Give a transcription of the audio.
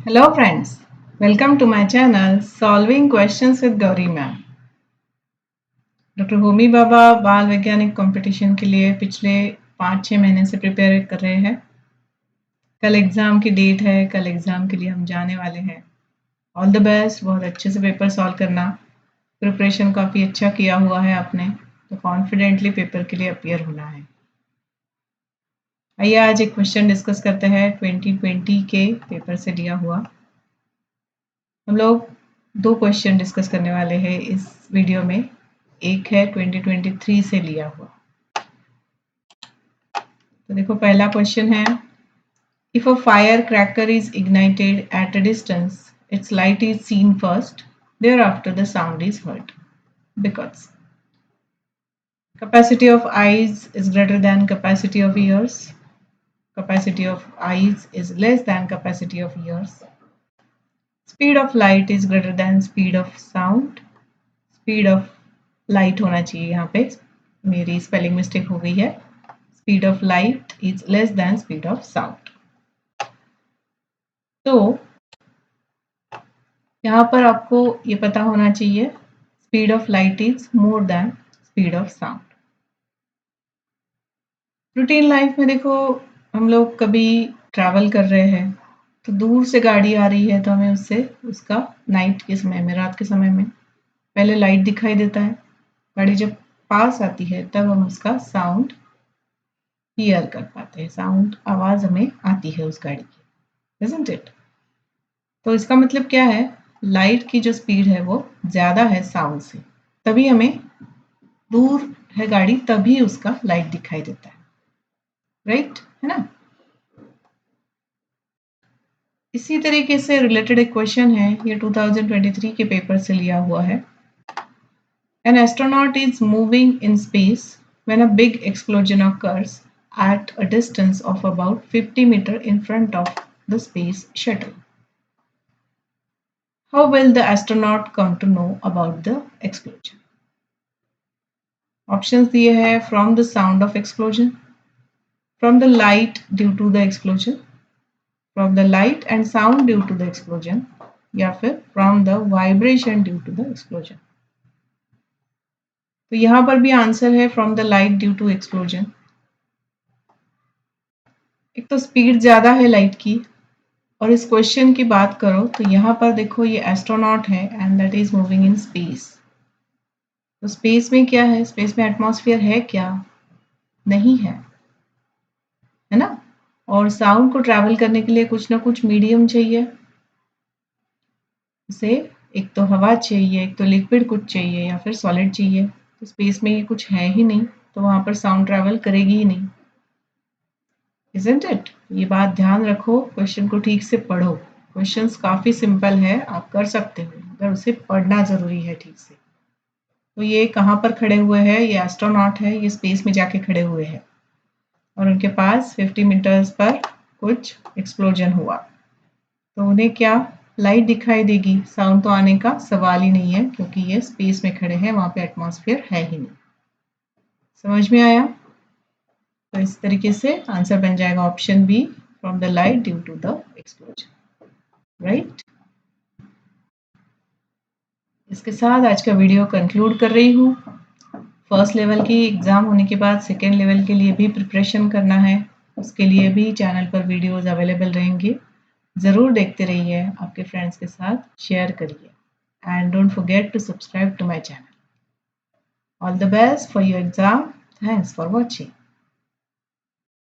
Hello friends, welcome to my channel Solving Questions with Gauri Ma'am। Doctor Homi Bhabha बाल वैज्ञानिक competition के लिए पिछले 5-6 महीने से प्रिपेयर कर रहे हैं। कल एग्ज़ाम की डेट है, कल एग्ज़ाम के लिए हम जाने वाले हैं। ऑल द बेस्ट, बहुत अच्छे से पेपर सॉल्व करना। प्रिपरेशन काफ़ी अच्छा किया हुआ है आपने, तो कॉन्फिडेंटली पेपर के लिए अपीयर होना है। आइए आज एक क्वेश्चन डिस्कस करते हैं 2020 के पेपर से लिया हुआ। हम लोग 2 क्वेश्चन डिस्कस करने वाले हैं इस वीडियो में। एक है 2023 से लिया हुआ। तो देखो पहला क्वेश्चन है, if a fire cracker is ignited at a distance, its light is seen first, thereafter the sound is heard, because capacity of eyes is greater than capacity of ears, capacity of eyes is less than capacity of ears, speed of light is greater than speed of sound, speed of light होना चाहिए, यहाँ पे मेरी spelling mistake हो गई है, speed of light is less than speed of sound। तो यहाँ पर आपको ये पता होना चाहिए speed of light is more than speed of sound। Routine life में देखो, हम लोग कभी ट्रैवल कर रहे हैं तो दूर से गाड़ी आ रही है तो हमें उससे उसका नाइट के समय में, रात के समय में पहले लाइट दिखाई देता है। गाड़ी जब पास आती है तब हम उसका साउंड हियर कर पाते हैं, साउंड आवाज हमें आती है उस गाड़ी की, isn't it? तो इसका मतलब क्या है, लाइट की जो स्पीड है वो ज्यादा है साउंड से, तभी हमें दूर है गाड़ी तभी उसका लाइट दिखाई देता है, राइट है ना। इसी तरीके से रिलेटेड एक क्वेश्चन है, ये 2023 के पेपर से लिया हुआ है। An astronaut is moving in space when a big explosion occurs at a distance of about 50 meters in front of the space shuttle. How will the astronaut come to know about the explosion? Options दिए हैं, from the sound of explosion, from the light due to the explosion, from the light and sound due to the explosion, या फिर from the vibration due to the explosion। तो यहाँ पर भी answer है from the light due to explosion। एक तो speed ज़्यादा है लाइट की, और इस क्वेश्चन की बात करो तो यहाँ पर देखो ये एस्ट्रोनॉट है and that is moving in space. तो स्पेस में क्या है, स्पेस में एटमॉस्फेयर है क्या, नहीं है, है ना। और साउंड को ट्रैवल करने के लिए कुछ ना कुछ मीडियम चाहिए, उसे एक तो हवा चाहिए, एक तो लिक्विड कुछ चाहिए, या फिर सॉलिड चाहिए। तो स्पेस में ये कुछ है ही नहीं, तो वहां पर साउंड ट्रैवल करेगी ही नहीं, isn't it? ये बात ध्यान रखो, क्वेश्चन को ठीक से पढ़ो। क्वेश्चंस काफी सिंपल है, आप कर सकते हो, मगर उसे पढ़ना जरूरी है ठीक से। तो ये कहाँ पर खड़े हुए हैं, ये एस्ट्रोनॉट है, ये स्पेस में जाके खड़े हुए हैं और उनके पास 50 मीटर्स पर कुछ एक्सप्लोजन हुआ, तो उन्हें क्या लाइट दिखाई देगी, साउंड तो आने का सवाल ही नहीं है क्योंकि ये स्पेस में खड़े हैं, वहां पे एटमॉस्फेयर है ही नहीं। समझ में आया? तो इस तरीके से आंसर बन जाएगा option B, from the light due to the explosion, right. इसके साथ आज का वीडियो कंक्लूड कर रही हूँ। फर्स्ट लेवल की एग्ज़ाम होने के बाद सेकेंड लेवल के लिए भी प्रिपरेशन करना है, उसके लिए भी चैनल पर वीडियोज़ अवेलेबल रहेंगे, ज़रूर देखते रहिए, आपके फ्रेंड्स के साथ शेयर करिए, and don't forget to subscribe to my channel. All the best for your exam, thanks for watching.